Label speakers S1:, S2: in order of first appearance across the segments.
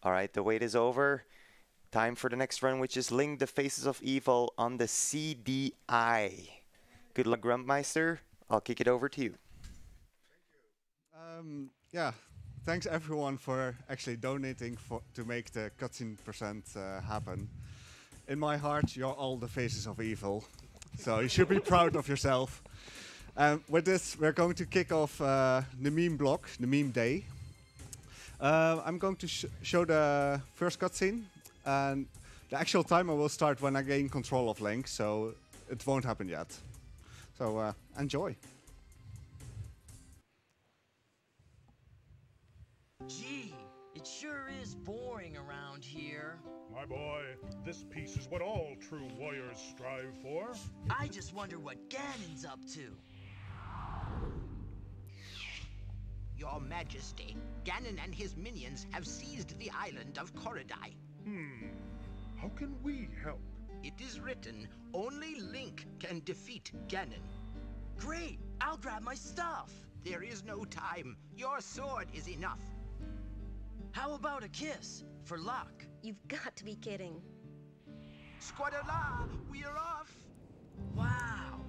S1: All right, the wait is over. Time for the next run, which is Link the Faces of Evil on the CDI. Good luck, Grumpmeister. I'll kick it over to you.
S2: Yeah, thanks everyone for actually donating to make the cutscene percent happen. In my heart, you're all the faces of evil, so you should be proud of yourself. With this, we're going to kick off the meme block, the meme day. I'm going to show the first cutscene, and the actual timer will start when I gain control of Link, so it won't happen yet. So enjoy.
S3: Gee, it sure is boring around here.
S4: My boy, this peace is what all true warriors strive for.
S3: I just wonder what Ganon's up to.
S5: Your Majesty, Ganon and his minions have seized the island of Coridite.
S4: How can we help?
S5: It is written, only Link can defeat Ganon.
S3: Great, I'll grab my stuff.
S5: There is no time. Your sword is enough.
S3: How about a kiss, for luck?
S6: You've got to be kidding.
S5: Squadala, we are off.
S3: Wow,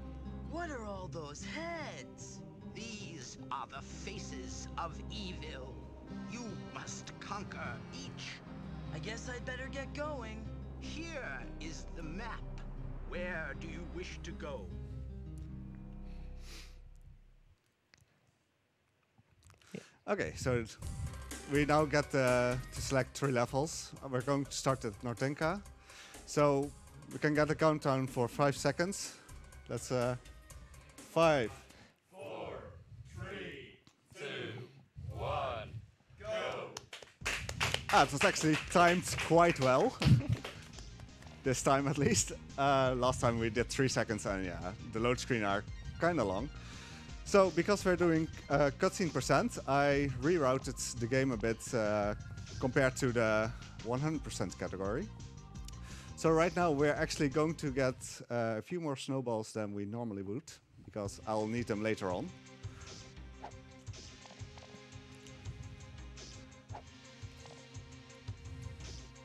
S3: what are all those heads?
S5: These are the faces of evil. You must conquer each.
S3: I guess I'd better get going.
S5: Here is the map. Where do you wish to go?
S2: Okay, so we now get to select 3 levels. We're going to start at Nortenka. So we can get a countdown for 5 seconds. That's 5.
S7: 4, 3, 2, 1, go!
S2: It was actually timed quite well. This time at least. Last time we did 3 seconds, and yeah, the load screen are kind of long. So because we're doing cutscene percent, I rerouted the game a bit compared to the 100% category. So right now we're actually going to get a few more snowballs than we normally would, because I'll need them later on.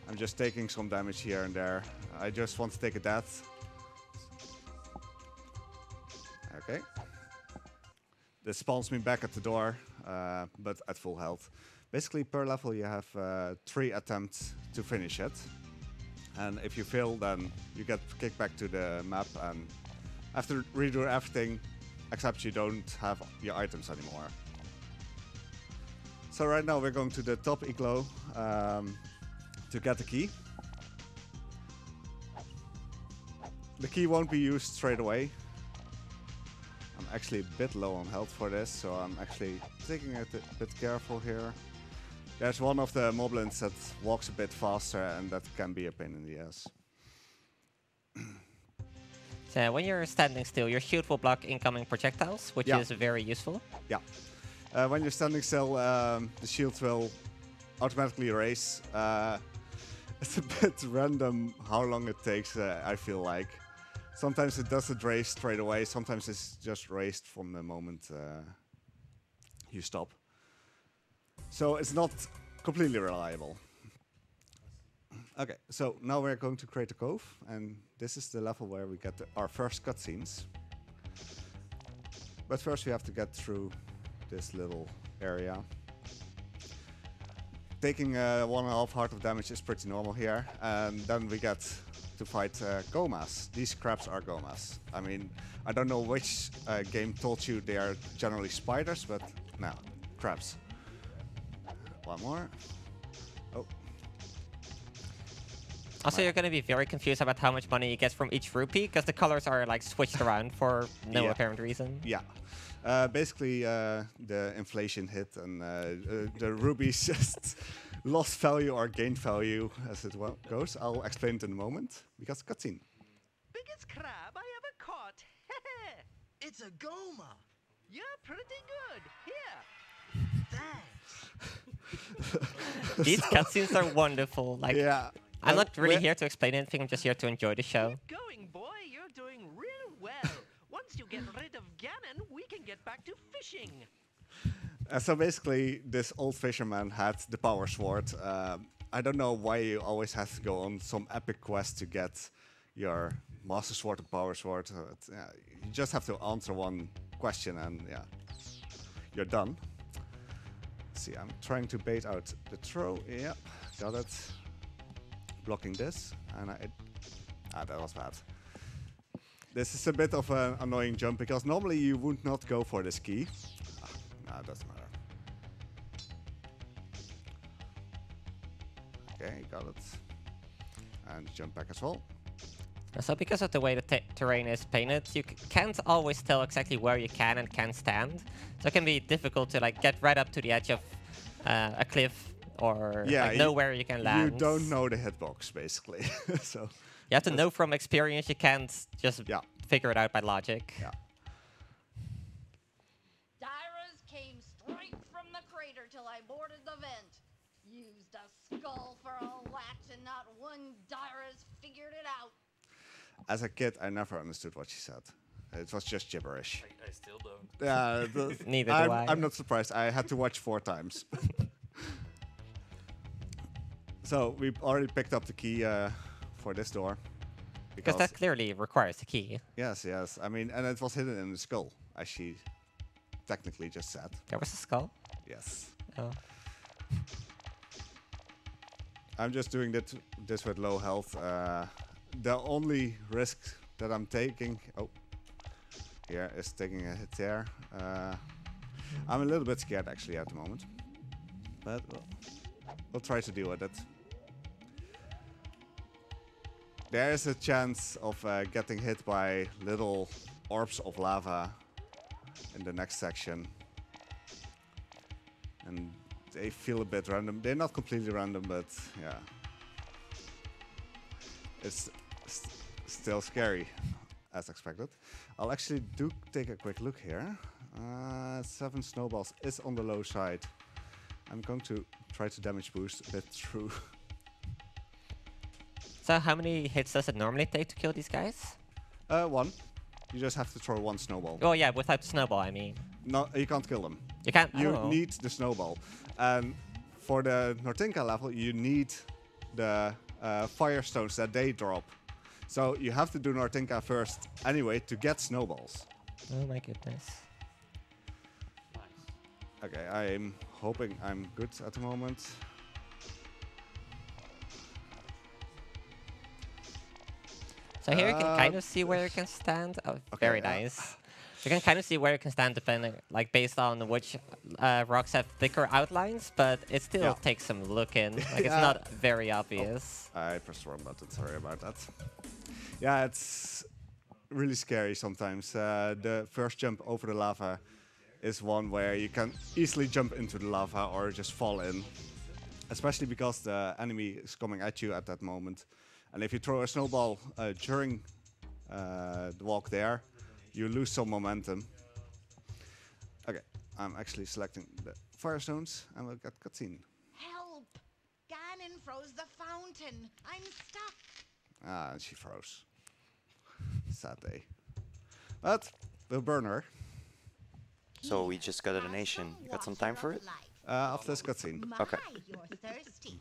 S2: I'm just taking some damage here and there. I just want to take a death. Okay. This spawns me back at the door, but at full health. Basically, per level you have 3 attempts to finish it. And if you fail, then you get kicked back to the map and have to redo everything, except you don't have your items anymore. So right now we're going to the top igloo to get the key. The key won't be used straight away. I'm actually a bit low on health for this, so I'm actually taking it a bit careful here. There's one of the moblins that walks a bit faster, and that can be a pain in the ass.
S8: So when you're standing still, your shield will block incoming projectiles, which is very useful.
S2: Yeah. When you're standing still, the shield will automatically raise. It's a bit random how long it takes, I feel like. Sometimes it doesn't raise straight away, sometimes it's just raised from the moment you stop. So it's not completely reliable. Okay, so now we're going to create a cove, and this is the level where we get our first cutscenes. But first we have to get through this little area. Taking 1.5 heart of damage is pretty normal here, and then we get to fight gomas. These crabs are gomas. I mean, I don't know which game told you they are generally spiders, but no, crabs. One more. Oh.
S8: Also, you're going to be very confused about how much money you get from each rupee, because the colors are like switched around for no apparent reason.
S2: Yeah. Basically, the inflation hit, and the rupees just lost value or gained value as it goes. I'll explain it in a moment, because cutscene.
S9: Biggest crab I ever caught.
S3: It's a goma.
S9: You're pretty good. Here.
S3: Thanks.
S8: These cutscenes are wonderful. Like,
S2: yeah.
S8: I'm not really here to explain anything. I'm just here to enjoy the show.
S9: Keep going, boy. You're doing real well. Once you get rid of Ganon, we can get back to fishing.
S2: So basically, this old fisherman had the power sword. I don't know why you always have to go on some epic quest to get your Master Sword and Power Sword. Yeah, you just have to answer one question and yeah, you're done. See, I'm trying to bait out the throw. Yep, got it. Blocking this, and that was bad. This is a bit of an annoying jump because normally you would not go for this key. No, it doesn't matter. Okay, got it. And jump back as well.
S8: So because of the way the terrain is painted, you can't always tell exactly where you can and can't stand. So it can be difficult to like get right up to the edge of a cliff or like, know where you can land.
S2: You don't know the hitbox, basically. So
S8: you have to know from experience. You can't just figure it out by logic.
S2: Yeah.
S6: Dyras came straight from the crater till I boarded the vent. Used a skull for a latch and not one Dyras figured it out.
S2: As a kid, I never understood what she said. It was just gibberish.
S7: I still don't.
S2: Yeah,
S8: Neither do I.
S2: I'm not surprised. I had to watch 4 times. So we already picked up the key for this door.
S8: Because that clearly requires a key.
S2: Yes, yes. I mean, and it was hidden in the skull, as she technically just said.
S8: There was a skull?
S2: Yes.
S8: Oh.
S2: I'm just doing this with low health. The only risk that I'm taking... Oh. Here is taking a hit there. I'm a little bit scared, actually, at the moment. But we'll try to deal with it. There is a chance of getting hit by little orbs of lava in the next section. And they feel a bit random. They're not completely random, but yeah. It's still scary, as expected. I'll actually take a quick look here. 7 snowballs is on the low side. I'm going to try to damage boost a bit through.
S8: So how many hits does it normally take to kill these guys?
S2: 1. You just have to throw 1 snowball.
S8: Oh yeah, without the snowball, I mean.
S2: No, you can't kill them.
S8: You can't?
S2: You need the snowball. And for the Nortinka level, you need the firestones that they drop. So you have to do Nortinka first anyway to get snowballs.
S8: Oh my goodness.
S7: Nice.
S2: Okay, I'm hoping I'm good at the moment.
S8: So here you can kind of see where you can stand. Oh,
S2: okay,
S8: very nice. You can kind of see where you can stand depending, like based on which rocks have thicker outlines, but it still takes some looking. Like it's not very obvious.
S2: Oh, I pressed the wrong button. Sorry about that. Yeah, it's really scary sometimes. The first jump over the lava is one where you can easily jump into the lava or just fall in, especially because the enemy is coming at you at that moment. And if you throw a snowball during the walk there, you lose some momentum. Okay, I'm actually selecting the firestones and we'll get cutscene.
S6: Help! Ganon froze the fountain. I'm stuck.
S2: Ah, and she froze. Sad day. But we'll burn her.
S1: So we just got a donation. You got some time for it?
S2: After this cutscene.
S1: Okay.
S6: You're thirsty.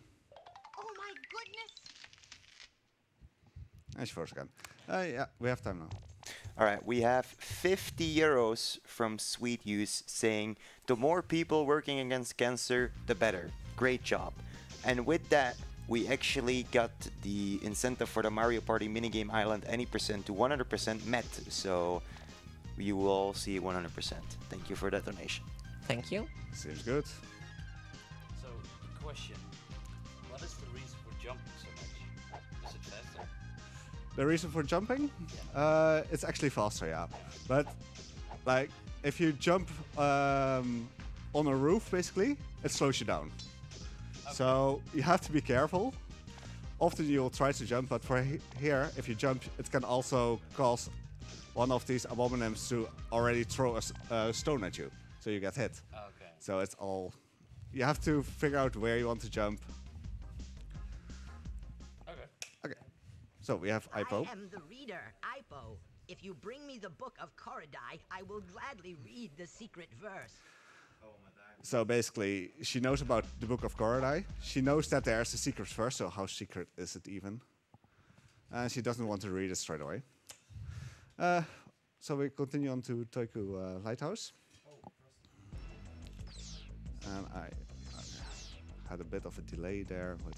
S6: Oh my goodness!
S2: And she froze again. Yeah, we have time now.
S1: All right, we have 50 euros from Sweet Use saying, the more people working against cancer, the better. Great job. And with that, we actually got the incentive for the Mario Party minigame island any percent to 100% met. So you will see 100%. Thank you for that donation.
S8: Thank you.
S2: Seems good.
S7: So, question. What is the reason for jumping so much? Is it faster?
S2: The reason for jumping? It's actually faster, yeah. But like, if you jump on a roof, basically, it slows you down. Okay. So you have to be careful. Often you'll try to jump, but for here, if you jump, it can also cause one of these abominums to already throw a stone at you, so you get hit.
S7: Okay.
S2: So it's all... You have to figure out where you want to jump. Okay. So we have Ipo.
S5: I am the reader, Ipo. If you bring me the book of Coridite, I will gladly read the secret verse.
S2: So basically, she knows about the Book of Coridite. She knows that there's a secret first, so how secret is it even? And she doesn't want to read it straight away. So we continue on to Toiku Lighthouse. And I had a bit of a delay there with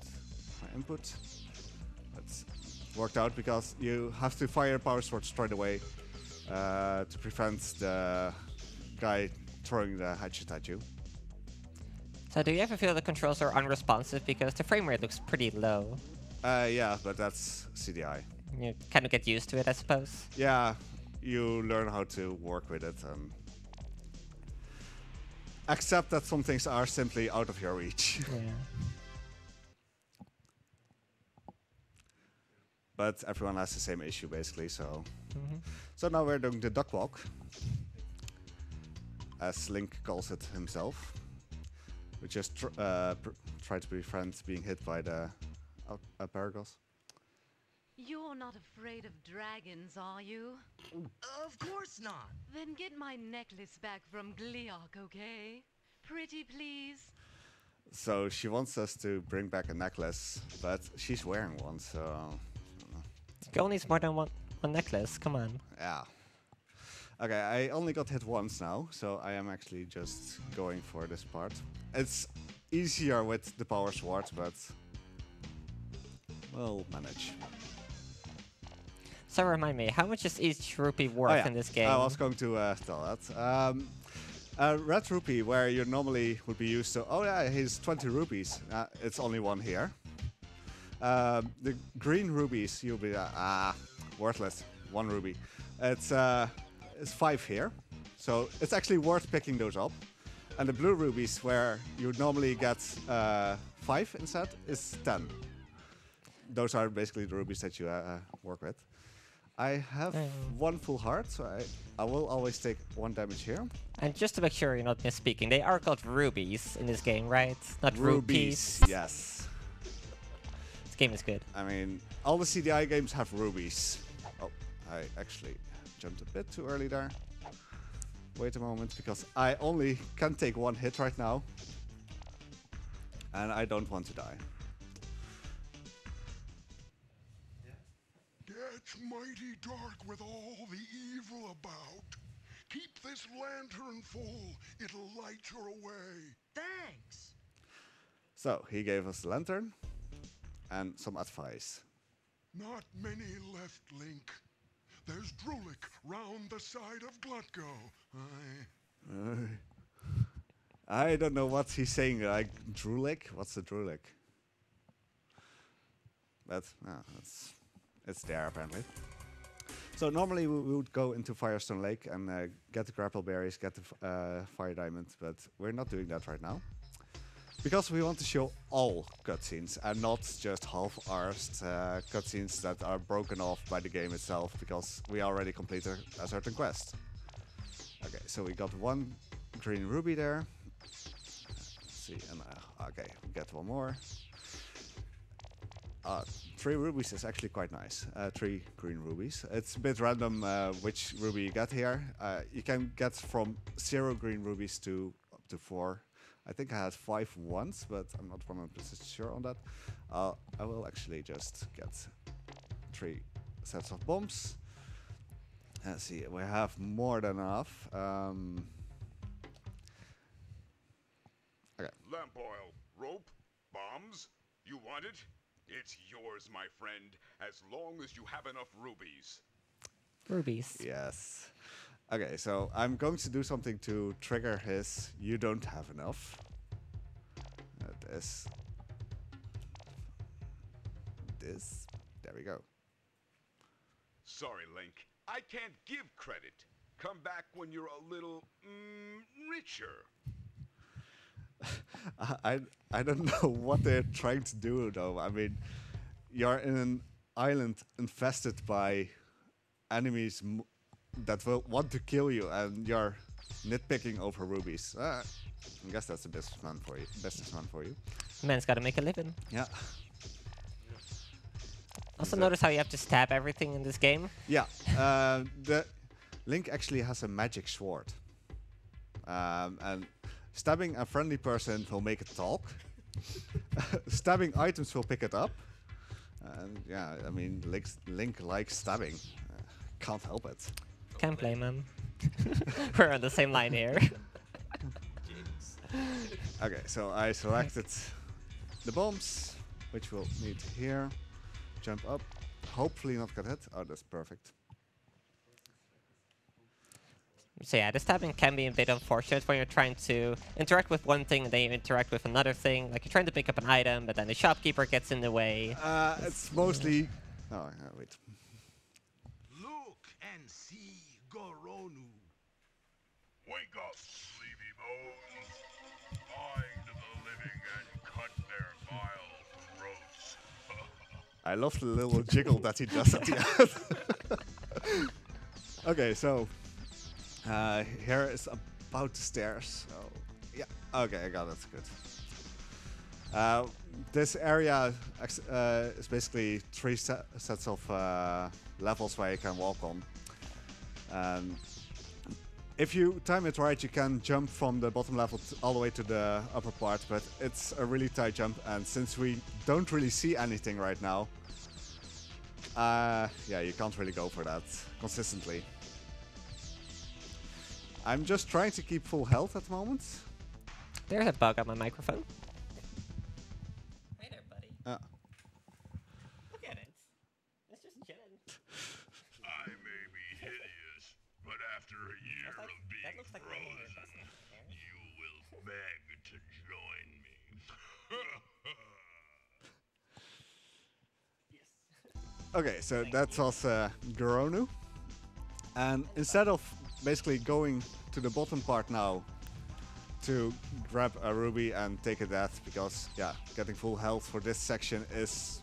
S2: my input. But worked out because you have to fire power sword straight away to prevent the guy throwing the hatchet at you.
S8: So do you ever feel the controls are unresponsive because the frame rate looks pretty low?
S2: Yeah, but that's CDI.
S8: You kind of get used to it, I suppose.
S2: Yeah, you learn how to work with it and accept that some things are simply out of your reach.
S8: Yeah.
S2: But everyone has the same issue basically, so. So now we're doing the duck walk, as Link calls it himself. We just try to prevent being hit by the Apergos.
S10: You're not afraid of dragons, are you?
S3: Of course not.
S10: Then get my necklace back from Gliok, okay? Pretty please.
S2: So she wants us to bring back a necklace, but she's wearing one, so.
S8: Girl needs more than one necklace, come on.
S2: Yeah. Okay, I only got hit once now, so I am actually just going for this part. It's easier with the power sword, but we'll manage.
S8: So remind me, how much is each rupee worth in this game?
S2: I was going to tell that. A red rupee, where you normally would be used to, oh yeah, here's 20 rupees. It's only one here. The green rubies, you'll be worthless. 1 ruby. It's 5 here, so it's actually worth picking those up. And the blue rubies, where you normally get 5 instead, is 10. Those are basically the rubies that you work with. I have 1 full heart, so I will always take 1 damage here.
S8: And just to make sure you're not misspeaking, they are called rubies in this game, right? Not
S2: rupees.
S8: rupees.
S2: Yes.
S8: This game is good.
S2: I mean, all the CDI games have rubies. Oh, I actually jumped a bit too early there. Wait a moment, because I only can take 1 hit right now. And I don't want to die.
S4: It's mighty dark with all the evil about. Keep this lantern full. It'll light your way.
S3: Thanks.
S2: So, he gave us the lantern and some advice.
S4: Not many left, Link. There's Drulik round the side of Glutgo.
S2: I don't know what he's saying. Like, Drulik? What's a Drulik? But, it's there apparently. So normally we would go into Firestone Lake and get the grapple berries, get the fire diamond, but we're not doing that right now. Because we want to show all cutscenes and not just half-arsed cutscenes that are broken off by the game itself because we already completed a certain quest. Okay, so we got 1 green ruby there. Let's see, and okay, we get 1 more. 3 rubies is actually quite nice. 3 green rubies. It's a bit random which ruby you get here. You can get from 0 green rubies to up to 4. I think I had 5 once, but I'm not 100% sure on that. I will actually just get 3 sets of bombs. Let's see, we have more than enough. Okay.
S11: Lamp oil, rope, bombs. You want it? It's yours, my friend, as long as you have enough rubies.
S8: Rubies.
S2: Yes. Okay, so I'm going to do something to trigger his "you don't have enough." This. There we go.
S11: Sorry, Link. I can't give credit. Come back when you're a little, richer.
S2: I don't know what they're trying to do, though. I mean, you're in an island infested by enemies that will want to kill you, and you're nitpicking over rubies. I guess that's a businessman for you.
S8: Man's gotta make a living.
S2: Yeah.
S8: Also notice how you have to stab everything in this game?
S2: Yeah. The Link actually has a magic sword. And Stabbing a friendly person will make it talk. Stabbing items will pick it up. And yeah, I mean, Link likes stabbing. Can't help it.
S8: Can't blame him. We're on the same line here.
S2: Okay, so I selected the bombs, which we'll need here. Jump up. Hopefully not get hit. Oh, that's perfect.
S8: So yeah, the stabbing can be a bit unfortunate when you're trying to interact with one thing and then you interact with another thing. Like you're trying to pick up an item, but then the shopkeeper gets in the way.
S2: It's mostly... Oh, wait.
S4: Look and see Goronu. Wake up, sleepy bones. Find the living and cut their vile throats.
S2: I love the little jiggle that he does at the end. Okay, so... here is about the stairs. So, yeah, okay, I got it. Good. This area is basically 3 sets of levels where you can walk on. If you time it right, you can jump from the bottom level all the way to the upper part, but it's a really tight jump, and since we don't really see anything right now, yeah, you can't really go for that consistently. I'm just trying to keep full health at the moment.
S8: There's a bug on my microphone. Hey there, buddy. Look at it. It's just chilling.
S4: I may be hideous, but after a year of being frozen, you will beg to join me.
S2: Okay, so that was Goronu. And instead of basically going to the bottom part now to grab a ruby and take a death, because yeah, getting full health for this section is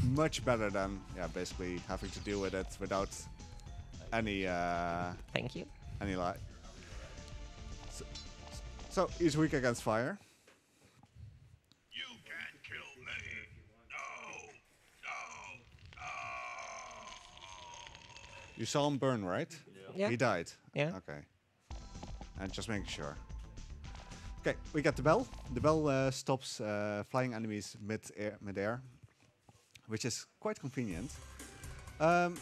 S2: much better than basically having to deal with it without any
S8: thank you,
S2: any light. So he's weak against fire.
S4: You can't kill me. No.
S2: You saw him burn, right?
S8: Yeah.
S2: He died?
S8: Yeah.
S2: Okay. And just making sure. Okay, we got the bell. The bell stops flying enemies mid-air, which is quite convenient. I'm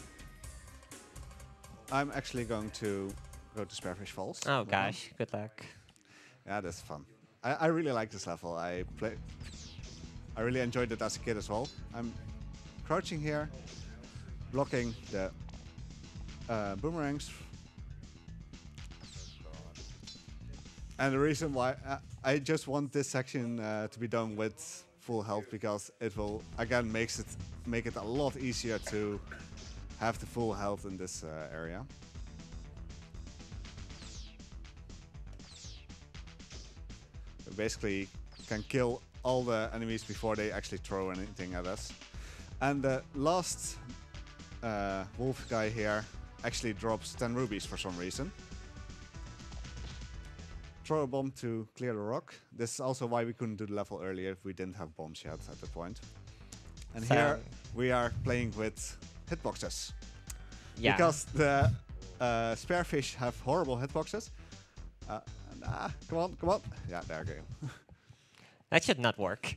S2: actually going to go to Starfish Falls.
S8: Oh gosh, good luck.
S2: Yeah, that's fun. I really like this level. I really enjoyed it as a kid as well. I'm crouching here, blocking the boomerangs. And the reason why I just want this section to be done with full health, because it will again make it a lot easier to have the full health in this area. We basically can kill all the enemies before they actually throw anything at us. And the last wolf guy here actually drops 10 rubies for some reason. Throw a bomb to clear the rock. This is also why we couldn't do the level earlier if we didn't have bombs yet at the point. And
S8: so
S2: here we are playing with hitboxes.
S8: Yeah.
S2: Because the spearfish have horrible hitboxes. Come on. Yeah, there we go.
S8: That should not work.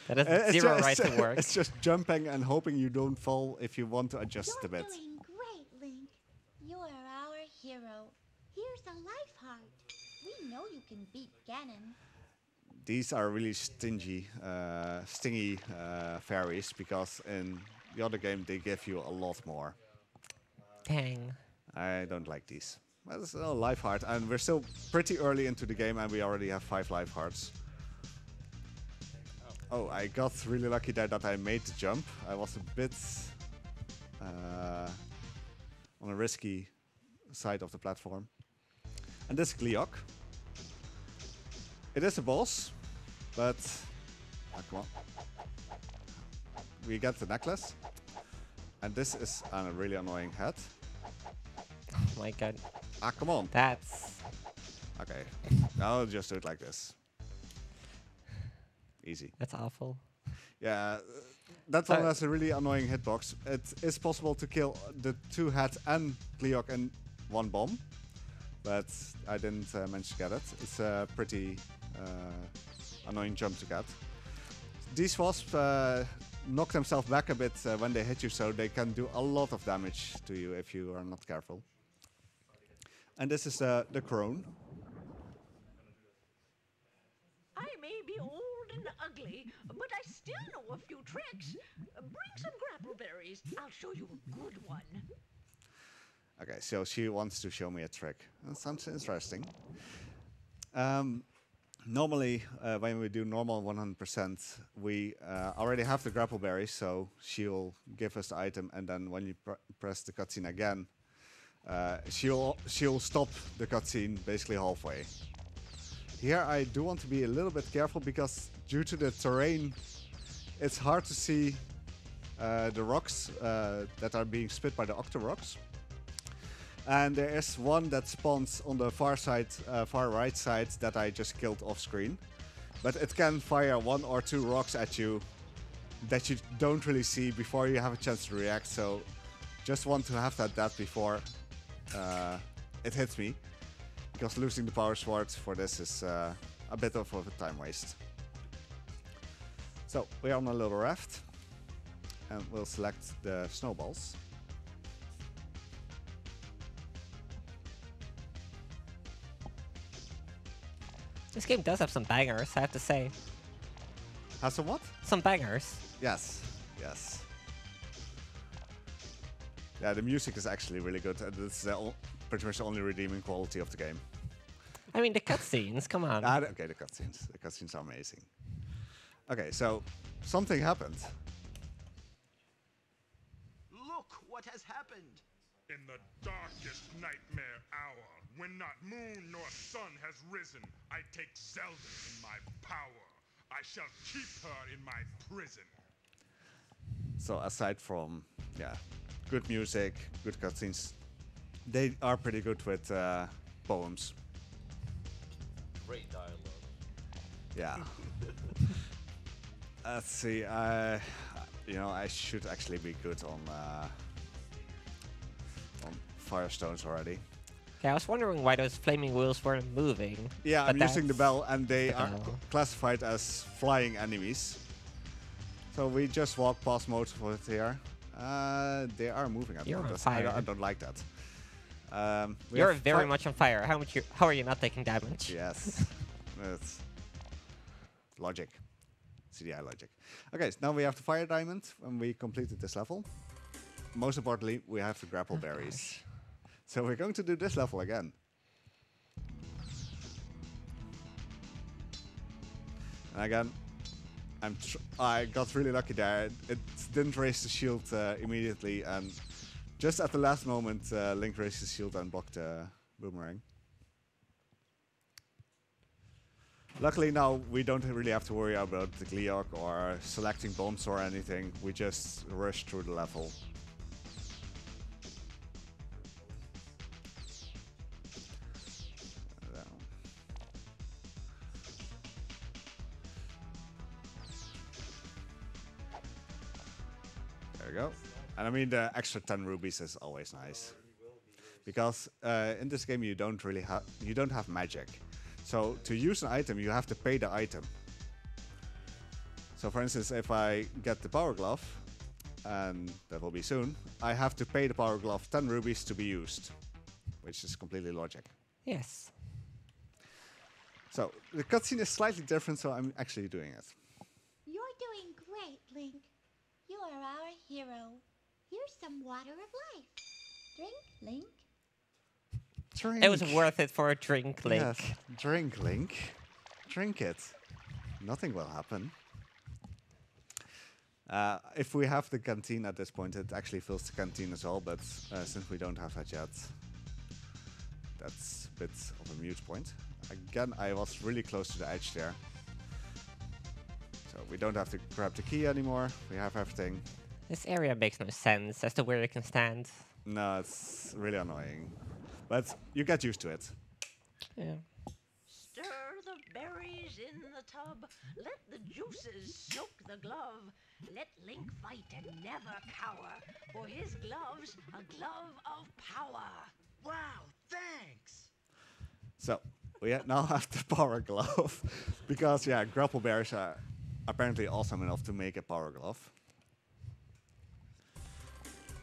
S8: That has zero right to work.
S2: It's just jumping and hoping you don't fall if you want to adjust a bit.
S12: You're doing great, Link. You are our hero. Here's a life heart. We know you can beat Ganon.
S2: These are really stingy fairies, because in the other game they give you a lot more.
S8: Dang.
S2: I don't like these. Well, it's a life heart, and we're still pretty early into the game and we already have 5 life hearts. Oh, I got really lucky there that I made the jump. I was a bit on a risky side of the platform. And this Gleeok. It is a boss, but come on. We get the necklace, and this is a really annoying head.
S8: Oh my god.
S2: Come on.
S8: That's...
S2: Okay, I'll just do it like this. Easy.
S8: That's awful.
S2: Yeah, that one has a really annoying hitbox. It is possible to kill the 2 heads and Gleeok in 1 bomb, but I didn't manage to get it. It's a pretty annoying jump to get. These wasps knock themselves back a bit when they hit you, so they can do a lot of damage to you if you are not careful. And this is the crone.
S9: I may be old and ugly, but I still know a few tricks. Bring some grapple berries. I'll show you a good one.
S2: Okay, so she wants to show me a trick. That sounds interesting. Normally, when we do normal 100%, we already have the grapple berries, so she'll give us the item, and then when you press the cutscene again, she'll stop the cutscene basically halfway. Here I do want to be a little bit careful because due to the terrain, it's hard to see the rocks that are being spit by the octo-rocks. And there is one that spawns on the far side, far right side that I just killed off screen. But it can fire 1 or 2 rocks at you that you don't really see before you have a chance to react. So just want to have that before it hits me. Because losing the power sword for this is a bit of a time waste. So we're on a little raft. And we'll select the snowballs.
S8: This game does have some bangers, I have to say.
S2: Has some what?
S8: Some bangers.
S2: Yes, yes. Yeah, the music is actually really good. It's pretty much the only redeeming quality of the game.
S8: I mean, the cutscenes, come on.
S2: Okay, the cutscenes. The cutscenes are amazing. Okay, so something happened.
S5: Look what has happened.
S4: In the darkest nightmare hour, when not moon nor sun has risen, I take Zelda in my power. I shall keep her in my prison.
S2: So aside from, yeah, good music, good cutscenes, they are pretty good with poems.
S7: Great dialogue.
S2: Yeah. Let's see. You know, I should actually be good on Firestones already.
S8: Okay, I was wondering why those flaming wheels weren't moving.
S2: Yeah, I'm using the bell, and they are classified as flying enemies. So we just walk past most of it here. They are moving at the
S8: You're on
S2: moment.
S8: fire.
S2: I don't like that.
S8: You're very much on fire. How are you not taking damage?
S2: Yes. It's logic. CDI logic. Okay, so now we have the fire diamond when we completed this level. Most importantly, we have the grapple berries. So we're going to do this level again. And again, I got really lucky there. It didn't raise the shield immediately, and just at the last moment, Link raised his shield and blocked the boomerang. Luckily now we don't really have to worry about the Gleeok or selecting bombs or anything. We just rush through the level. There we go. And I mean, the extra 10 rubies is always nice, because in this game you don't have magic. So to use an item, you have to pay the item. So for instance, if I get the power glove, and that will be soon, I have to pay the power glove 10 rubies to be used, which is completely logic.
S8: Yes.
S2: So the cutscene is slightly different, so I'm actually doing it.
S12: You're doing great, Link. You are our hero. Here's some water of life. Drink, Link.
S2: Drink.
S8: It was worth it for a drink, Link.
S2: Yes, drink, Link. Drink it. Nothing will happen. If we have the canteen at this point, it actually fills the canteen as well, but since we don't have that yet, that's a bit of a mute point. Again, I was really close to the edge there. So we don't have to grab the key anymore. We have everything.
S8: This area makes no sense as to where you can stand.
S2: No, it's really annoying. But you get used to it.
S8: Yeah.
S9: Stir the berries in the tub. Let the juices soak the glove. Let Link fight and never cower. For his glove's a glove of power.
S3: Wow, thanks!
S2: So we now have the power glove because yeah, grapple bears are apparently awesome enough to make a power glove.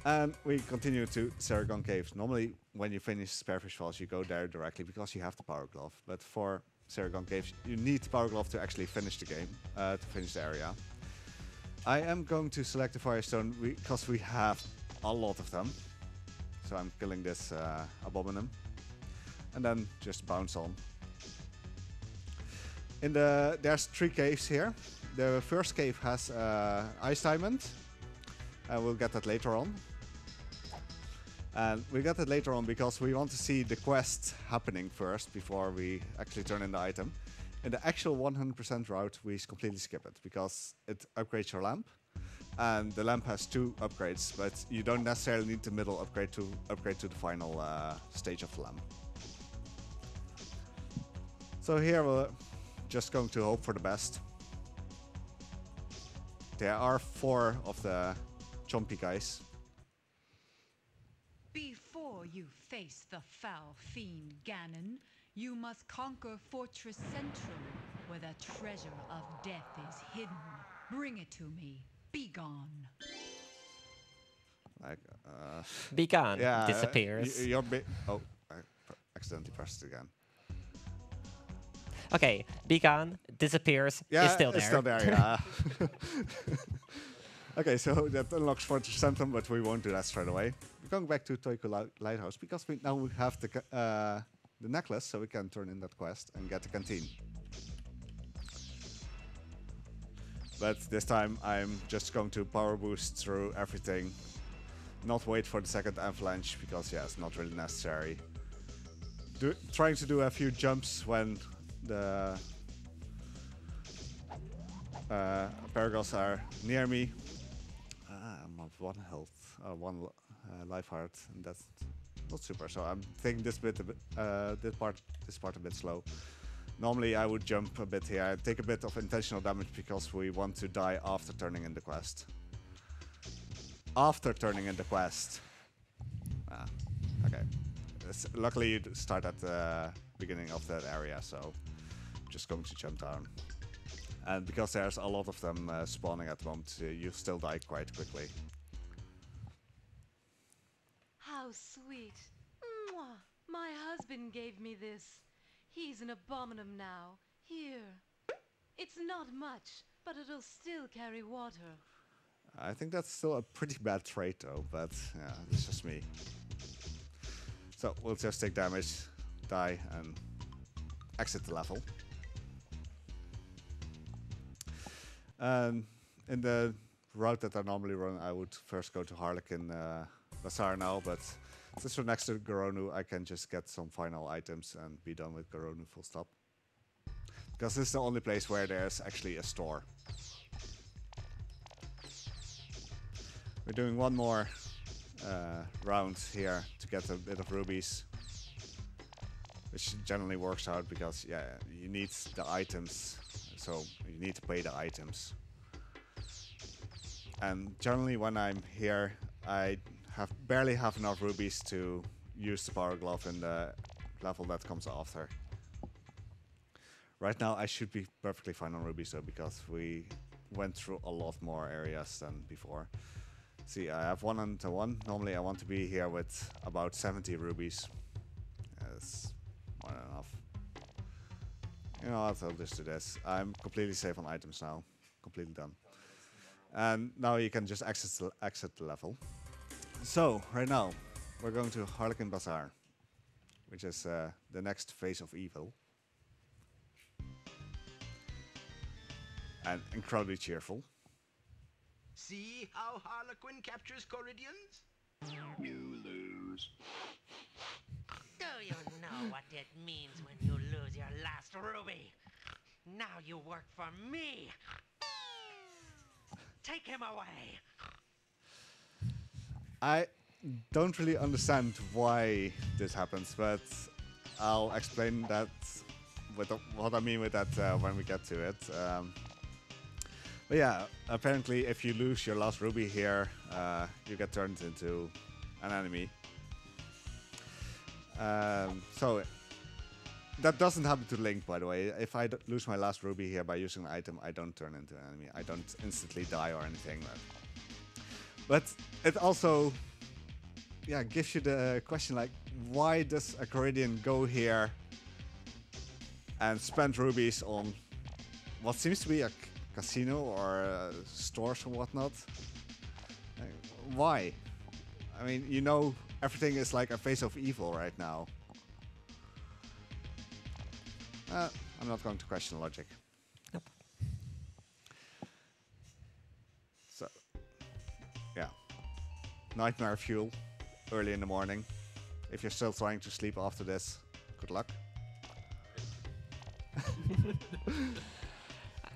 S2: And we continue to Saragon Caves. Normally, when you finish Starfish Falls, you go there directly because you have the power glove. But for Saragon Caves, you need the power glove to actually finish the game, to finish the area. I am going to select the Firestone because we have a lot of them. So I'm killing this Abominum. And then just bounce on. There's 3 caves here. The first cave has Ice Diamond. We'll get that later on. And we got it later on because we want to see the quest happening first before we actually turn in the item. In the actual 100% route, we completely skip it because it upgrades your lamp. And the lamp has 2 upgrades, but you don't necessarily need the middle upgrade to the final stage of the lamp. So here we're just going to hope for the best. There are 4 of the chompy guys.
S10: Before you face the foul fiend Ganon, you must conquer Fortress Centrum, where the treasure of death is hidden. Bring it to me. Be gone.
S2: Like,
S8: Be gone.
S2: Yeah,
S8: Disappears.
S2: Oh, I accidentally pressed it again.
S8: Okay, be gone, disappears,
S2: yeah,
S8: is still there.
S2: It's still there, yeah. Okay, so that unlocks Fortress Centrum, but we won't do that straight away. We're going back to Toiku Lighthouse because we have the necklace, so we can turn in that quest and get the canteen. But this time I'm just going to power boost through everything, not wait for the second avalanche because yeah, it's not really necessary. Trying to do a few jumps when the Paragos are near me. I'm on 1 health, 1 life heart, and that's not super. So I'm taking this part a bit slow. Normally I would jump a bit here. I take a bit of intentional damage because we want to die after turning in the quest. After turning in the quest. Okay. Luckily you start at the beginning of that area, so I'm just going to jump down. And because there's a lot of them spawning at the moment, you still die quite quickly.
S10: How sweet. Mwah. My husband gave me this. He's an abominum now. Here. It's not much, but it'll still carry water.
S2: I think that's still a pretty bad trait though, but yeah, it's just me. So we'll just take damage, die, and exit the level. In the route that I normally run, I would first go to Harlequin Bazaar now, but since we're next to Goronu, I can just get some final items and be done with Goronu full stop. Because this is the only place where there's actually a store. We're doing 1 more round here to get a bit of rubies, which generally works out because yeah, you need the items, so you need to pay the items. And generally when I'm here, I barely have enough rubies to use the power glove in the level that comes after. Right now I should be perfectly fine on rubies though, because we went through a lot more areas than before. See, I have 1 and 1. Normally I want to be here with about 70 rubies. That's more than enough. You know what, I'll just do this. I'm completely safe on items now. Completely done. And now you can just exit the level. So, right now, we're going to Harlequin Bazaar, which is the next phase of evil. And incredibly cheerful.
S5: See how Harlequin captures Coridians?
S11: You lose.
S9: Do you know what it means when you lose your last ruby? Now you work for me. Take him away.
S2: I don't really understand why this happens, but I'll explain that with what I mean with that when we get to it. But yeah, apparently if you lose your last ruby here, you get turned into an enemy. So that doesn't happen to Link, by the way. If I lose my last ruby here by using an item, I don't turn into an enemy. I don't instantly die or anything. But it also, yeah, gives you the question like, why does a Coridian go here and spend rubies on what seems to be a casino or stores or whatnot? Why? I mean, you know, everything is like a face of evil right now. I'm not going to question logic.
S8: Nope.
S2: So, yeah. Nightmare fuel early in the morning. If you're still trying to sleep after this, good luck.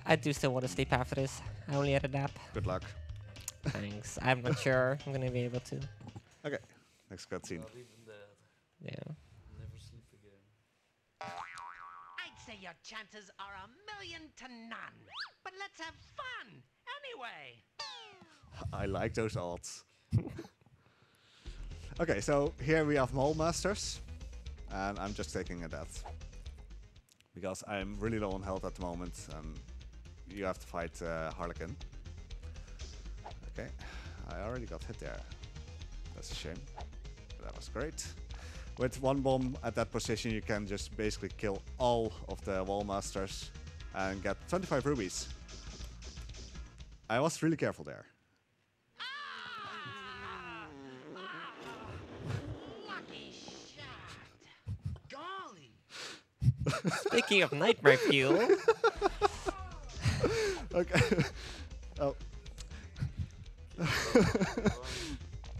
S8: I do still want to sleep after this. I only had a nap.
S2: Good luck.
S8: Thanks. I'm not sure I'm gonna be able to.
S2: Okay, next cutscene.
S7: Not even that.
S8: Yeah.
S7: Never sleep again.
S5: I'd say your chances are 1,000,000 to none. But let's have fun anyway.
S2: I like those odds. Okay, so here we have Mole Masters, and I'm just taking a death because I'm really low on health at the moment. You have to fight Harlequin. Okay, I already got hit there. That's a shame. But that was great. With one bomb at that position, you can just basically kill all of the Wall Masters and get 25 rubies. I was really careful there.
S5: Lucky shot. Golly.
S8: Speaking of nightmare fuel.
S2: Okay. Oh.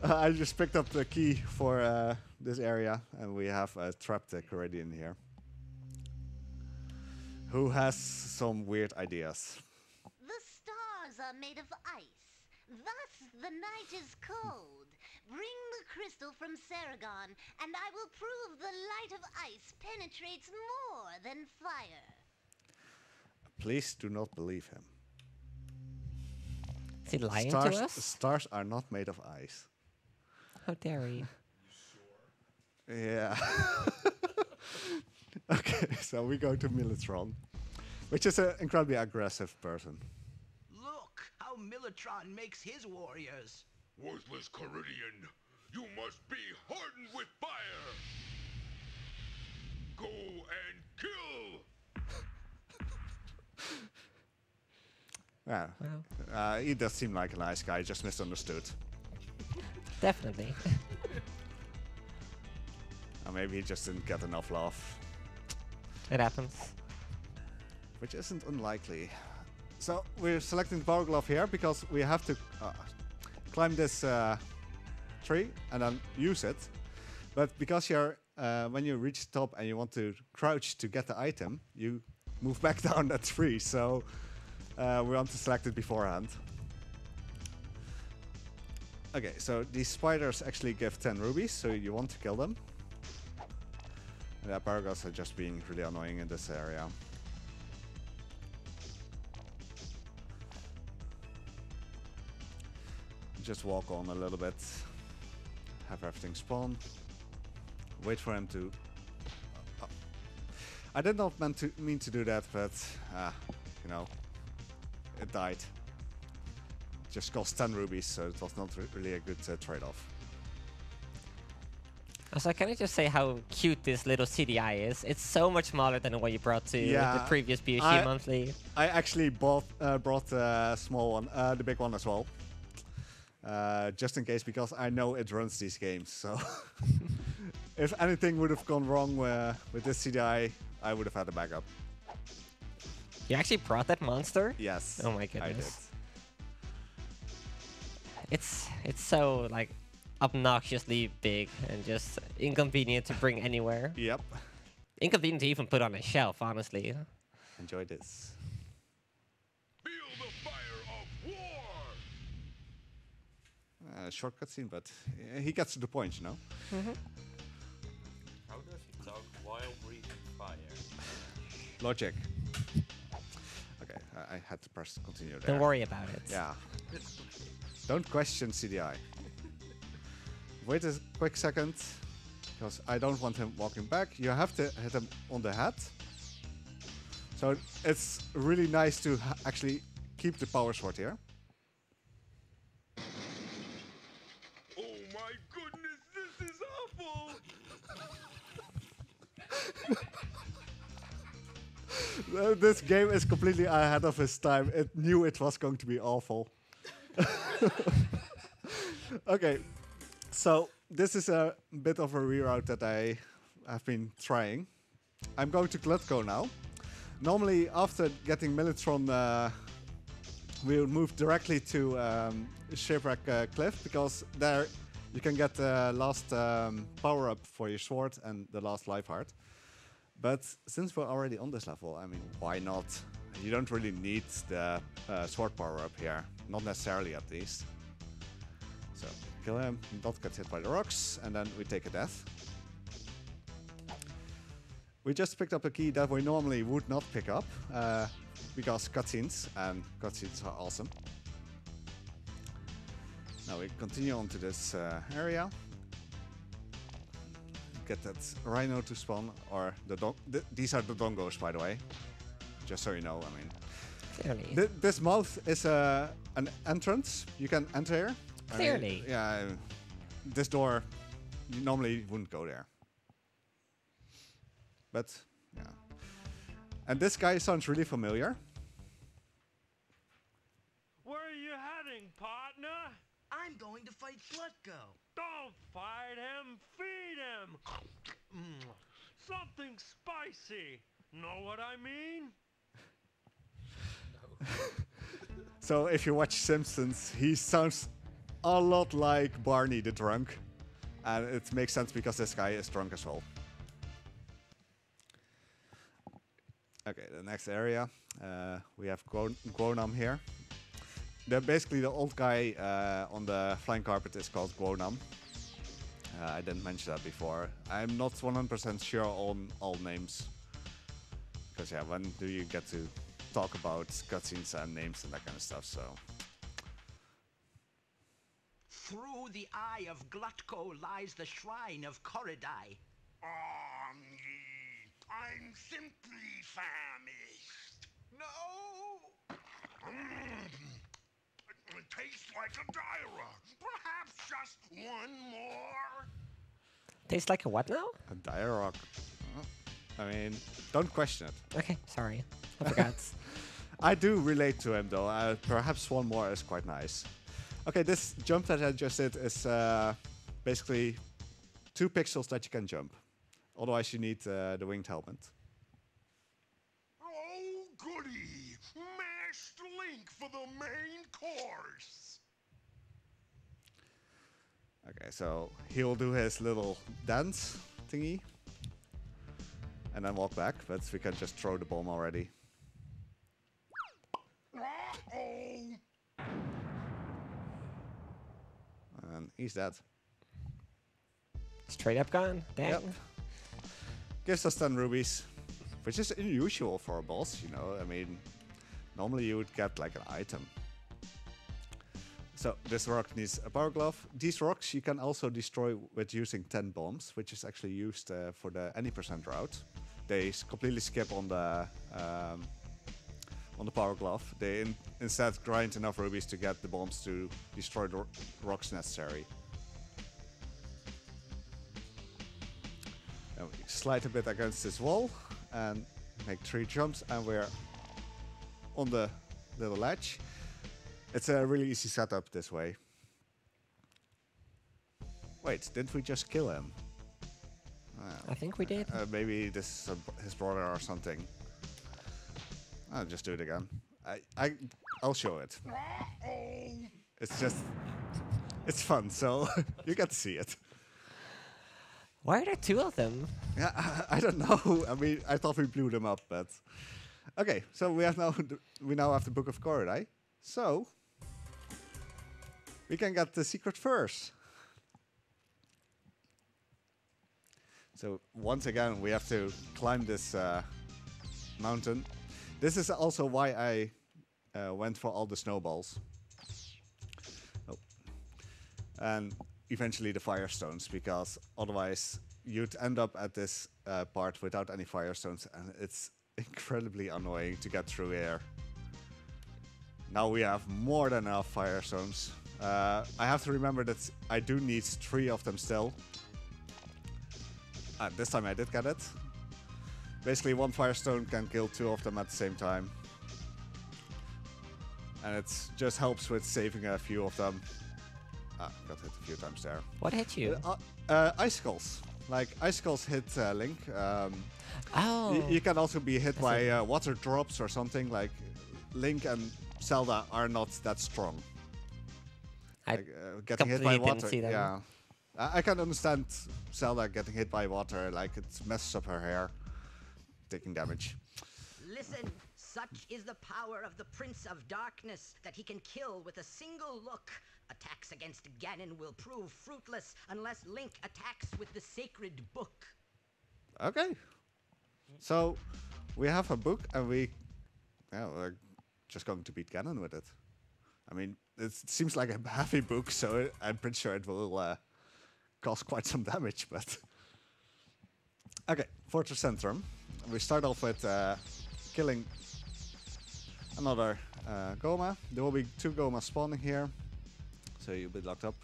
S2: I just picked up the key for this area, and we have a trapped Coridian here, who has some weird ideas.
S12: The stars are made of ice. Thus, the night is cold. Bring the crystal from Saragon, and I will prove the light of ice penetrates more than fire.
S2: Please do not believe him.
S8: Is he lying to us?
S2: Stars are not made of ice.
S8: How dare he?
S2: Yeah. Okay, so we go to Militron, which is an incredibly aggressive person.
S5: Look how Militron makes his warriors.
S11: Worthless Coridian, you must be hardened with fire! Go and kill!
S2: Yeah, he does seem like a nice guy, just misunderstood.
S8: Definitely.
S2: Or maybe he just didn't get enough love.
S8: It happens.
S2: Which isn't unlikely. So we're selecting the Power Glove here because we have to climb this tree and then use it. But because you're when you reach the top and you want to crouch to get the item, you move back down that tree. So we want to select it beforehand. Okay, so these spiders actually give 10 rubies, so you want to kill them. And the Paragos are just being really annoying in this area. Just walk on a little bit, have everything spawn, wait for him to... I did not mean to do that, but you know, it died. Just cost 10 rubies, so it was not really a good trade-off.
S8: Also, can I just say how cute this little CDI is? It's so much smaller than the one you brought to the previous BSG monthly.
S2: I actually brought the small one, the big one as well. Just in case, because I know it runs these games, so... if anything would have gone wrong with this CDI, I would have had a backup.
S8: You actually brought that monster?
S2: Yes.
S8: Oh my goodness.
S2: I did.
S8: It's so like obnoxiously big and just inconvenient to bring anywhere.
S2: Yep.
S8: Inconvenient to even put on a shelf, honestly.
S2: Enjoy this.
S11: Feel the fire of war!
S2: Short cutscene, but he gets to the point, you know.
S7: How does he talk while breathing fire?
S2: Logic. Okay, I had to press continue there.
S8: Don't worry about it.
S2: Yeah. Don't question CDI. Wait a quick second. because I don't want him walking back. You have to hit him on the head. So it's really nice to actually keep the power sword here.
S4: Oh my goodness, this is awful!
S2: This game is completely ahead of its time. It knew it was going to be awful. Okay, so this is a bit of a reroute that I have been trying. I'm going to Glutko now. Normally, after getting Militron, we would move directly to Shipwreck Cliff, because there you can get the last power-up for your sword and the last life heart. But since we're already on this level, I mean, why not? You don't really need the sword power-up here. Not necessarily, at least. So, kill him, not get hit by the rocks, and then we take a death. We just picked up a key that we normally would not pick up, because cutscenes, and cutscenes are awesome. Now we continue on to this area. Get that rhino to spawn, or these are the dongos, by the way. Just so you know, I mean.
S8: Clearly.
S2: This mouth is an entrance. You can enter here.
S8: Clearly.
S2: I mean, yeah, this door, you normally wouldn't go there. But, yeah. And this guy sounds really familiar.
S13: Where are you heading, partner?
S3: I'm going to fight Glutko.
S13: Don't fight him, feed him. Something spicy. Know what I mean?
S2: So if you watch Simpsons, he sounds a lot like Barney the drunk. And it makes sense because this guy is drunk as well. Okay, the next area. We have Gwonam here. Basically, the old guy on the flying carpet is called Gwonam. I didn't mention that before. I'm not 100% sure on all names. Because yeah, when do you get to talk about cutscenes and names and that kind of stuff, so...
S3: Through the eye of Glutko lies the shrine of Coridite.
S4: I'm simply famished. No! It tastes like a Dyra. Perhaps just one more?
S8: Tastes like a what now?
S2: A Diarok. I mean, don't question it.
S8: Okay, sorry. I forgot.
S2: I do relate to him though. Perhaps one more is quite nice. Okay, this jump that I just did is basically 2 pixels that you can jump. Otherwise you need the winged helmet.
S4: Oh, goody! Mashed link for the main course!
S2: Okay, so he'll do his little dance thingy. And then walk back, but we can just throw the bomb already. And he's dead.
S8: Straight up gone? Dang.
S2: Yep. Gives us 10 rubies, which is unusual for a boss, you know. I mean, normally you would get like an item. So this rock needs a power glove. These rocks you can also destroy with using 10 bombs, which is actually used for the any percent route. They completely skip on the power glove. They instead grind enough rubies to get the bombs to destroy the rocks necessary. And we slide a bit against this wall and make 3 jumps, and we're on the little ledge. It's a really easy setup this way. Wait, didn't we just kill him?
S8: I think we did.
S2: Maybe this is his brother or something. I'll just do it again. I'll show it. It's just... It's fun, so you get to see it.
S8: Why are there 2 of them?
S2: Yeah, I don't know. I mean, I thought we blew them up, but... Okay, so we now have the Book of Coridite. So... we can get the secret first. So once again, we have to climb this mountain. This is also why I went for all the snowballs. Oh. And eventually the firestones, because otherwise you'd end up at this part without any firestones, and it's incredibly annoying to get through here. Now we have more than enough firestones. I have to remember that I do need 3 of them still. This time I did get it. Basically 1 firestone can kill 2 of them at the same time. And it just helps with saving a few of them. Got hit a few times there.
S8: What hit you?
S2: Icicles. Like, icicles hit Link.
S8: Oh.
S2: You can also be hit by water drops or something. Like, Link and Zelda are not that strong. Like, getting hit by water. Yeah. I can understand Zelda getting hit by water. Like, it messes up her hair. Taking damage.
S3: Listen, such is the power of the Prince of Darkness that he can kill with a single look. Attacks against Ganon will prove fruitless unless Link attacks with the sacred book.
S2: Okay. So, we have a book and we're just going to beat Ganon with it. I mean, it seems like a heavy book, so I'm pretty sure it will cause quite some damage, but... Okay, Fortress Centrum. We start off with killing another Goma. There will be 2 Gomas spawning here, so you'll be locked up.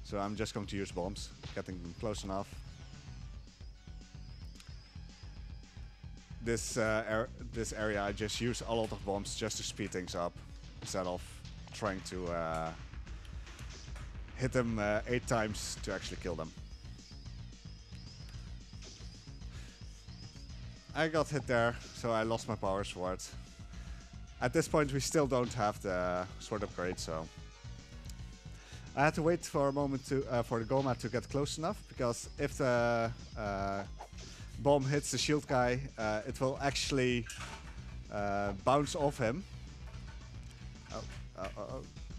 S2: So I'm just going to use bombs, getting them close enough. This area I just use a lot of bombs just to speed things up, instead of trying to hit them 8 times to actually kill them. I got hit there, so I lost my power sword. At this point we still don't have the sword upgrade, so... I had to wait for a moment to for the Goma to get close enough, because if the bomb hits the shield guy, it will actually bounce off him.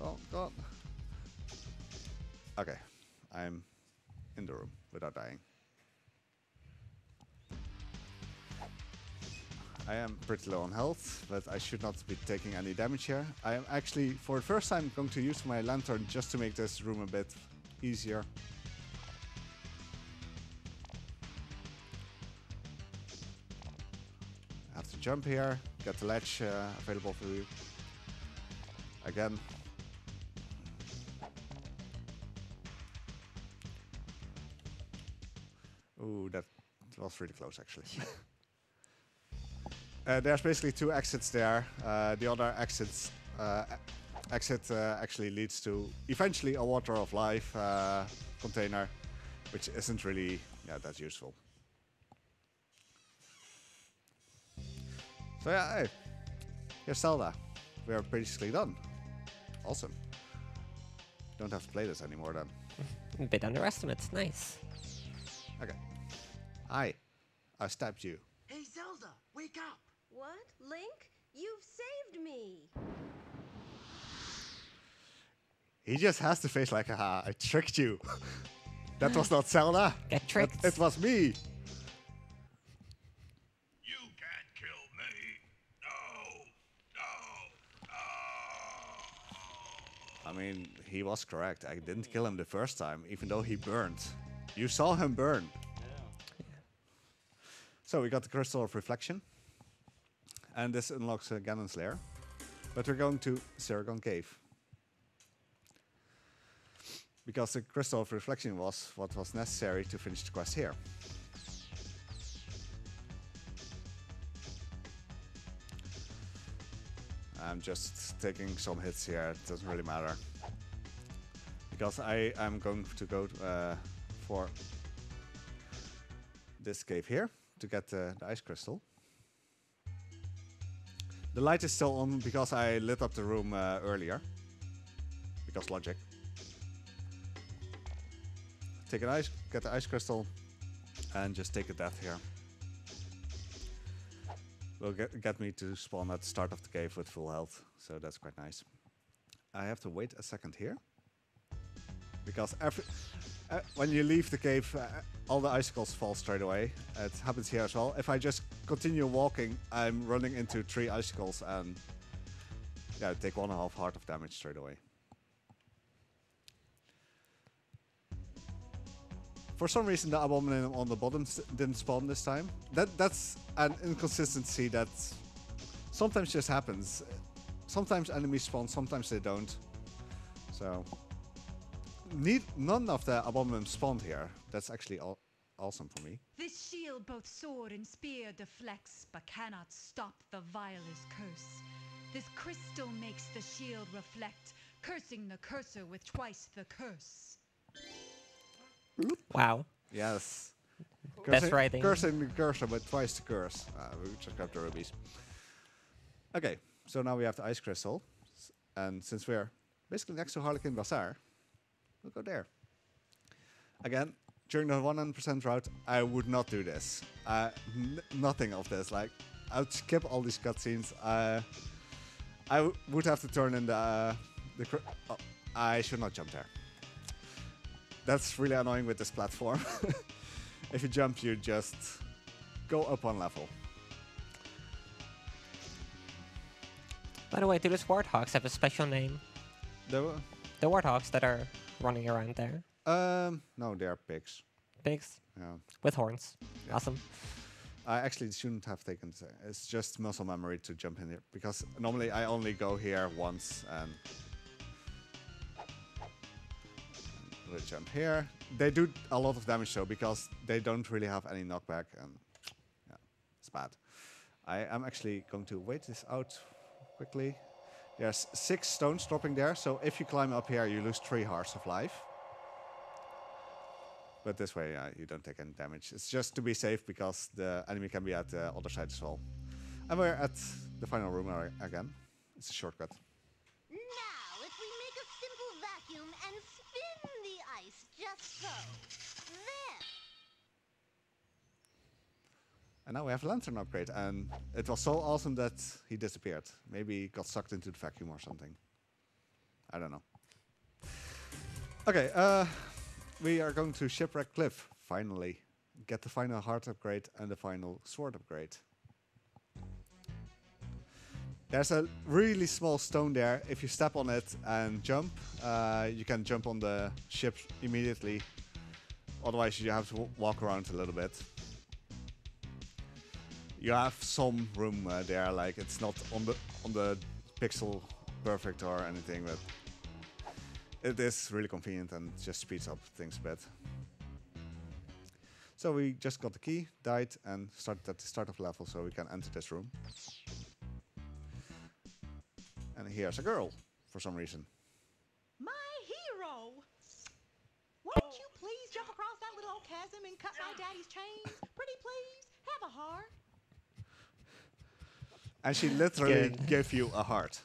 S2: Go on. Okay, I'm in the room without dying. I am pretty low on health, but I should not be taking any damage here. I am actually, for the first time, going to use my lantern just to make this room a bit easier. I have to jump here, get the ledge available for you. Again. Ooh, that was really close actually. There's basically 2 exits there. The other exit actually leads to eventually a Water of Life container, which isn't really that useful. So yeah, hey, here's Zelda. We are basically done. Awesome. Don't have to play this anymore then.
S8: A bit underestimated. Nice.
S2: Okay. Hi. I stabbed you.
S5: Hey, Zelda, wake up!
S10: What? Link? You've saved me!
S2: He just has to face like, haha, I tricked you. That was not Zelda.
S8: Get tricked.
S2: It was me.
S4: You can't kill me. No.
S2: I mean, he was correct. I didn't kill him the first time, even though he burned. You saw him burn.
S7: Yeah.
S2: So we got the Crystal of Reflection. And this unlocks Ganon's lair. But we're going to Saragon Cave. Because the Crystal of Reflection was what was necessary to finish the quest here. I'm just taking some hits here, it doesn't really matter. Because I am going to go for this cave here to get the ice crystal. The light is still on because I lit up the room earlier. Because logic. Take an ice, get the ice crystal, and just take a death here. Will get me to spawn at the start of the cave with full health, so that's quite nice. I have to wait a second here. Because when you leave the cave, all the icicles fall straight away. It happens here as well. If I just continue walking, I'm running into 3 icicles and yeah, take 1.5 heart of damage straight away. For some reason, the Abomination on the bottom didn't spawn this time. That's an inconsistency that sometimes just happens. Sometimes enemies spawn, sometimes they don't. So, none of the Abomination spawned here. That's actually awesome for me.
S14: This shield both sword and spear deflects, but cannot stop the vilest curse. This crystal makes the shield reflect, cursing the cursor with twice the curse.
S8: Wow.
S2: Yes.
S8: That's writing.
S2: Cursing the cursor, but twice the curse. We just got the rubies. Okay, so now we have the ice crystal. And since we're basically next to Harlequin Bazaar, we'll go there. Again, during the 100% route, I would not do this. Nothing of this. Like, I would skip all these cutscenes. I would have to turn in the oh, I should not jump there. That's really annoying with this platform. If you jump, you just go up one level.
S8: By the way, do those warthogs have a special name? The warthogs that are running around there.
S2: No, they are pigs.
S8: Pigs?
S2: Yeah.
S8: With horns.
S2: Yeah.
S8: Awesome.
S2: I actually shouldn't have taken it. It's just muscle memory to jump in here, because normally I only go here once and we'll jump here. They do a lot of damage though, because they don't really have any knockback, and yeah, it's bad. I am actually going to wait this out quickly. There's 6 stones dropping there, so if you climb up here, you lose 3 hearts of life. But this way, you don't take any damage. It's just to be safe, because the enemy can be at the other side as well. And we're at the final room again. It's a shortcut.
S12: Now, if we make a simple vacuum and spin the ice just so. There!
S2: And now we have a lantern upgrade, and it was so awesome that he disappeared. Maybe he got sucked into the vacuum or something. I don't know. Okay, we are going to Shipwreck Cliff, finally. Get the final heart upgrade and the final sword upgrade. There's a really small stone there. If you step on it and jump, you can jump on the ship immediately. Otherwise, you have to walk around a little bit. You have some room there, like it's not on the pixel perfect or anything, but it is really convenient and just speeds up things a bit. So we just got the key, died, and started at the start of the level, so we can enter this room. And here's a girl, for some reason.
S15: My hero! Won't you please jump across that little old chasm and cut my daddy's chains? Pretty please, have a heart.
S2: And she literally gave you a heart.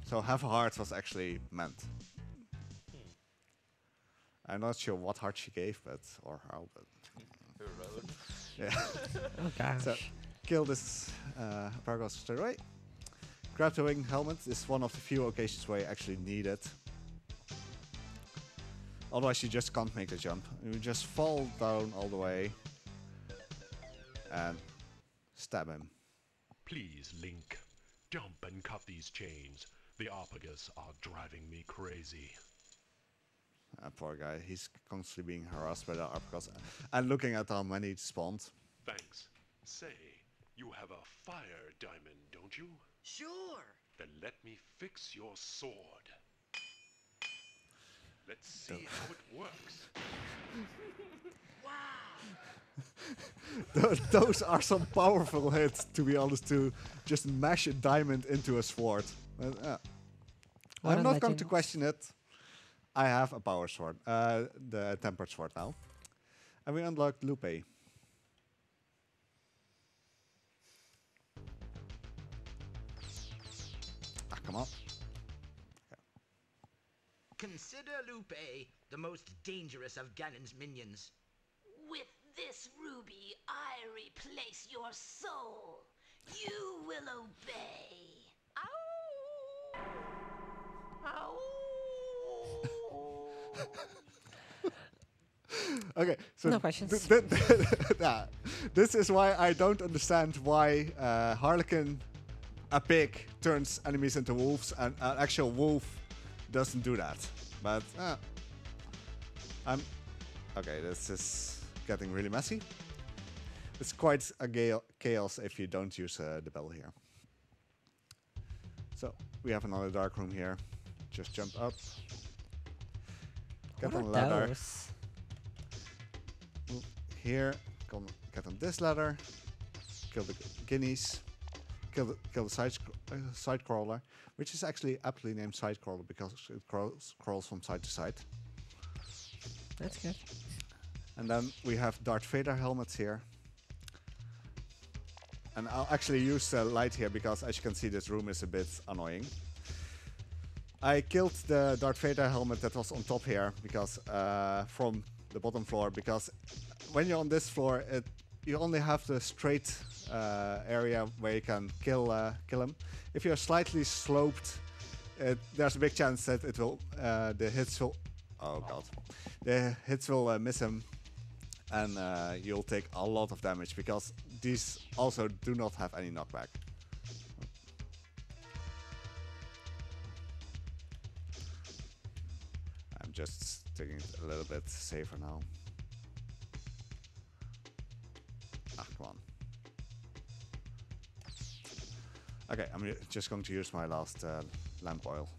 S2: So have a heart was actually meant. I'm not sure what heart she gave, but or how, but yeah.
S8: Oh gosh.
S2: So kill this Paragon straight away. Grab the wing helmet is one of the few occasions where you actually need it. Otherwise you just can't make the jump. You just fall down all the way and stab him.
S16: Please, Link, jump and cut these chains. The Arpagus are driving me crazy.
S2: Poor guy, he's constantly being harassed by the Arpagus and looking at how many spawned.
S16: Thanks. Say, you have a fire diamond, don't you?
S3: Sure.
S16: Then let me fix your sword. Let's see how it works.
S2: Those are some powerful hits, to be honest, to just mash a diamond into a sword. I'm not going to question it. I have a power sword, the tempered sword now. And we unlocked Lupe. Ah, come on.
S3: Consider Lupe the most dangerous of Ganon's minions.
S9: With this ruby, I replace your soul. You will obey. Ow!
S2: Okay, so
S8: no questions.
S2: This is why I don't understand why Harlequin, a pig, turns enemies into wolves, and an actual wolf doesn't do that. But Okay, this is getting really messy. It's quite a chaos if you don't use the bell here. So, we have another dark room here. Just jump up. Get on the ladder. Move here. Get on this ladder. Kill the guineas. Kill the side crawler, which is actually aptly named side crawler because it crawls from side to side.
S8: That's good.
S2: And then we have Darth Vader helmets here. And I'll actually use the light here because, as you can see, this room is a bit annoying. I killed the Darth Vader helmet that was on top here because from the bottom floor, because when you're on this floor, you only have the straight area where you can kill him. If you're slightly sloped, there's a big chance that it will the hits will miss him, and you'll take a lot of damage because these also do not have any knockback. I'm just taking it a little bit safer now. Ah, come on. Okay, I'm just going to use my last lamp oil.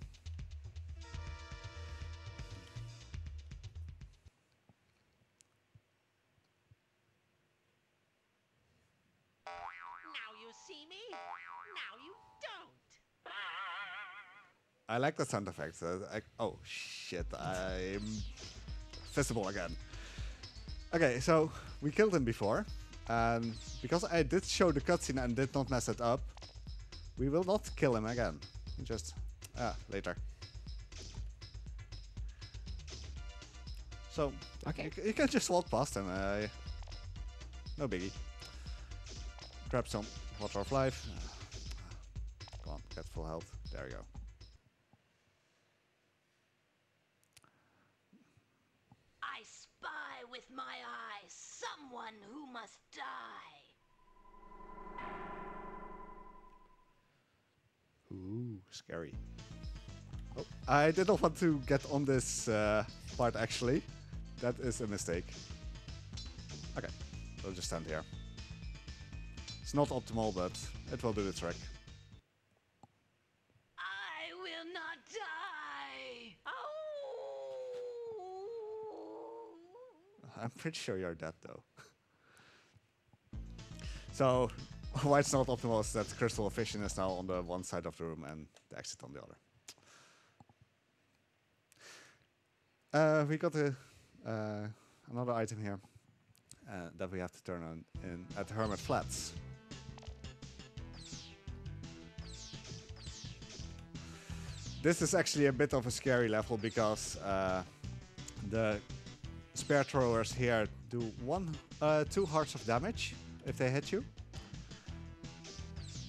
S5: Now you see me, now you don't.
S2: I like the sound effects. Oh shit, I'm visible again. Okay, so we killed him before, and because I did show the cutscene and did not mess it up, we will not kill him again. Just later. So okay, you can just walk past him. No biggie. Grab some water of life. Come on, get full health. There we go.
S12: I spy with my eye someone who must die.
S2: Ooh, scary. Oh, I did not want to get on this part actually. That is a mistake. Okay, we'll just stand here. It's not optimal, but it will do the trick.
S12: I will not die. Oh.
S2: I'm pretty sure you're dead though. So, why it's not optimal is that Crystal of Vision is now on the one side of the room and the exit on the other. We got another item here that we have to turn on at the Hermit Flats. This is actually a bit of a scary level because the spear throwers here do 2 hearts of damage if they hit you.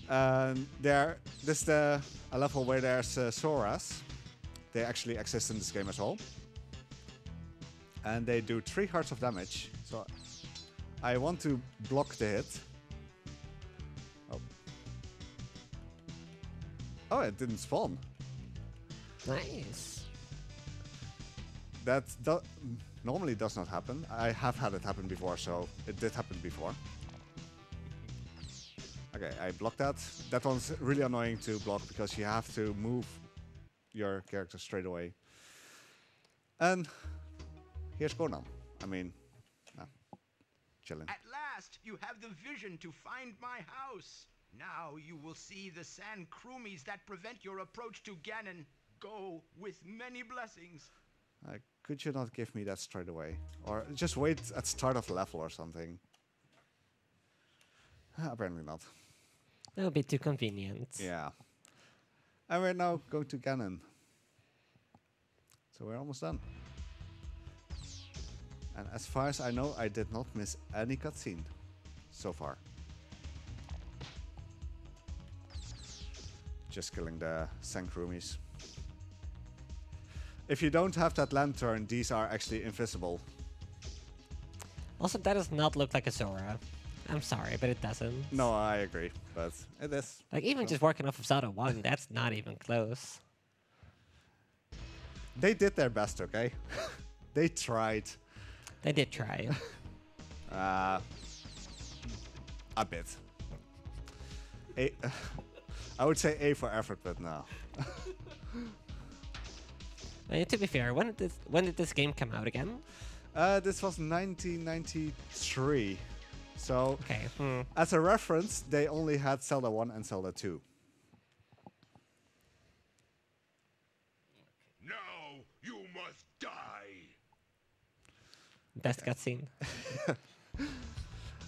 S2: And this is a level where there's Soras. They actually exist in this game as well. And they do 3 hearts of damage. So I want to block the hit. Oh, it didn't spawn.
S8: Nice.
S2: That normally does not happen. I have had it happen before, so it did happen before. Okay, I blocked that. That one's really annoying to block because you have to move your character straight away. And here's Conan. I mean, chilling.
S17: At last, you have the vision to find my house. Now you will see the sand kroomies that prevent your approach to Ganon. Go with many blessings.
S2: Could you not give me that straight away? Or just wait at start of the level or something? Apparently not.
S8: That would be too convenient.
S2: Yeah. And we're now going to Ganon. So we're almost done. And as far as I know, I did not miss any cutscene so far. Just killing the Sankroomies. If you don't have that lantern, these are actually invisible.
S8: Also, that does not look like a Zora. I'm sorry, but it doesn't.
S2: No, I agree, but it is.
S8: Like, even just working off of Zelda 1, that's not even close.
S2: They did their best, okay? They tried.
S8: They did try.
S2: A bit. I would say A for effort, but no.
S8: To be fair, when did this game come out again?
S2: This was 1993. So,
S8: okay.
S2: As a reference, they only had Zelda 1 and Zelda 2.
S11: Now you must die.
S8: Best cutscene.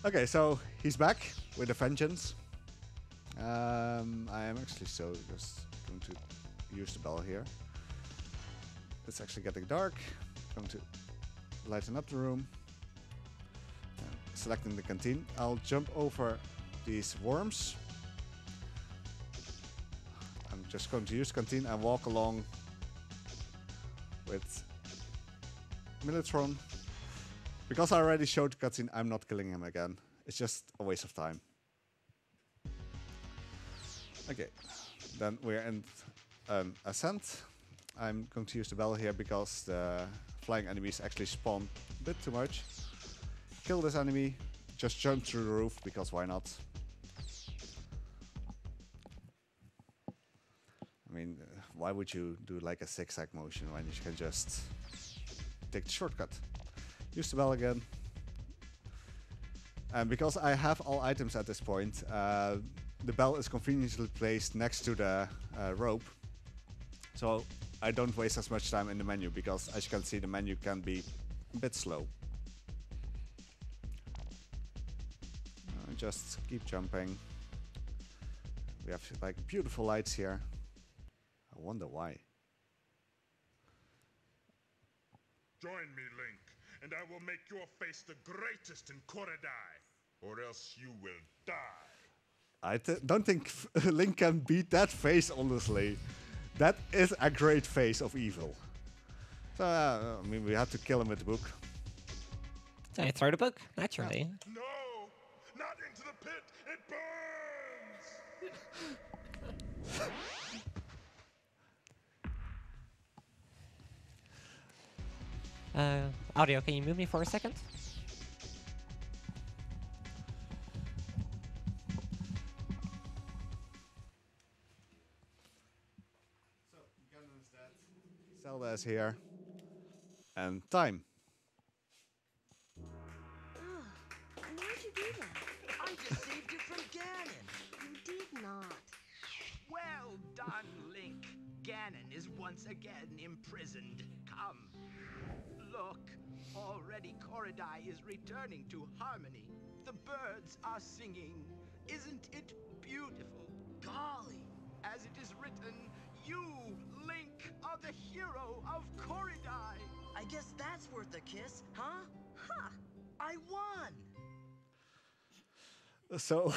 S2: Okay, so he's back with a vengeance. I am actually just going to use the bell here. It's actually getting dark. Going to lighten up the room. Selecting the canteen. I'll jump over these worms. I'm just going to use canteen and walk along with Militron. Because I already showed the cutscene, I'm not killing him again. It's just a waste of time. Okay, then we're in ascent. I'm going to use the bell here because the flying enemies actually spawn a bit too much. Kill this enemy, just jump through the roof because why not? I mean, why would you do like a zigzag motion when you can just take the shortcut? Use the bell again. And because I have all items at this point, the bell is conveniently placed next to the rope. So I don't waste as much time in the menu because, as you can see, the menu can be a bit slow. Just keep jumping. We have like beautiful lights here. I wonder why.
S4: Join me, Link, and I will make your face the greatest in Coridite, or else you will die.
S2: I don't think Link can beat that face, honestly. That is a great face of evil. So, I mean, we have to kill him with the book.
S8: So I throw the book, naturally.
S4: No! Not into the pit! It burns!
S8: Audio, can you move me for a second?
S2: Zelda is here. And time.
S5: Why'd you do that? I just saved you from Ganon.
S3: You did not.
S17: Well done, Link. Ganon is once again imprisoned. Come. Look, already Coridite is returning to harmony. The birds are singing. Isn't it beautiful? Golly, as it is written, you, Link, are the hero of Coridite.
S5: I guess that's worth a kiss, huh? Ha! I won!
S2: So,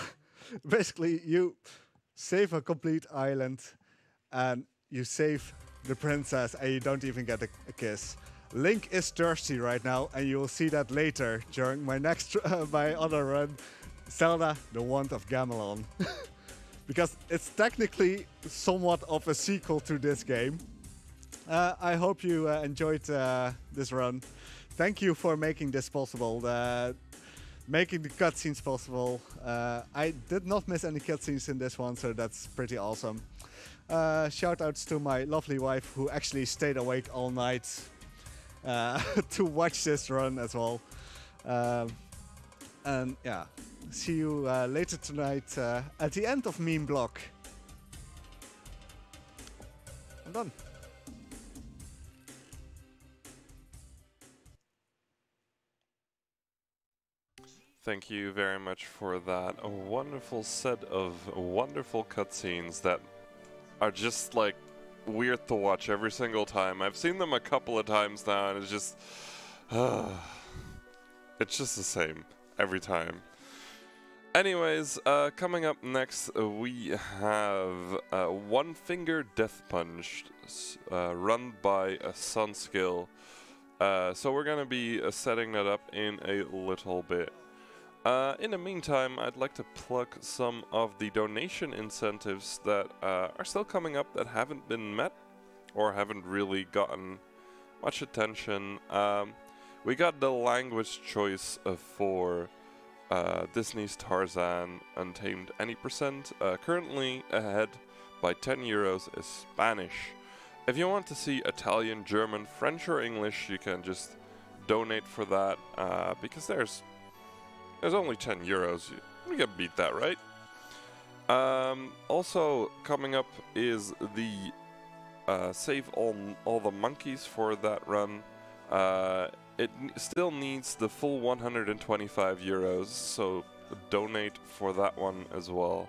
S2: basically, you save a complete island and you save the princess and you don't even get a kiss. Link is thirsty right now, and you will see that later during my next, my other run, Zelda: The Wand of Gamelon. Because it's technically somewhat of a sequel to this game. I hope you enjoyed this run. Thank you for making this possible, making the cutscenes possible. I did not miss any cutscenes in this one, so that's pretty awesome. Shout outs to my lovely wife who actually stayed awake all night to watch this run as well. And yeah, see you later tonight at the end of Meme Block. I'm done.
S18: Thank you very much for that. A wonderful set of wonderful cutscenes that are just like weird to watch every single time. I've seen them a couple of times now, and it's just the same every time. Anyways, coming up next, we have One Finger Death Punch, run by Sunskill. So we're gonna be setting that up in a little bit. In the meantime, I'd like to plug some of the donation incentives that are still coming up that haven't been met or haven't really gotten much attention. We got the language choice for Disney's Tarzan Untamed any percent. Currently ahead by 10 euros is Spanish. If you want to see Italian, German, French or English, you can just donate for that because there's only 10 euros. You can beat that, right? Also coming up is the save all the monkeys for that run. It still needs the full 125 euros, so donate for that one as well.